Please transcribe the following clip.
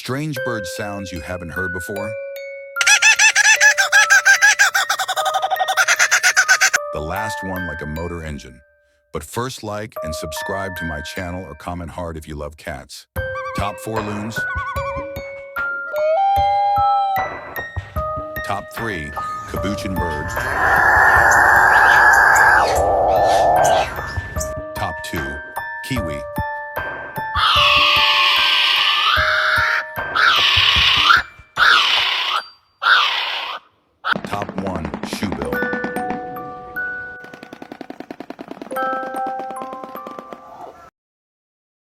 Strange bird sounds you haven't heard before? The last one like a motor engine. But first, like and subscribe to my channel or comment hard if you love cats. Top 4 loons. Top 3, capuchin bird.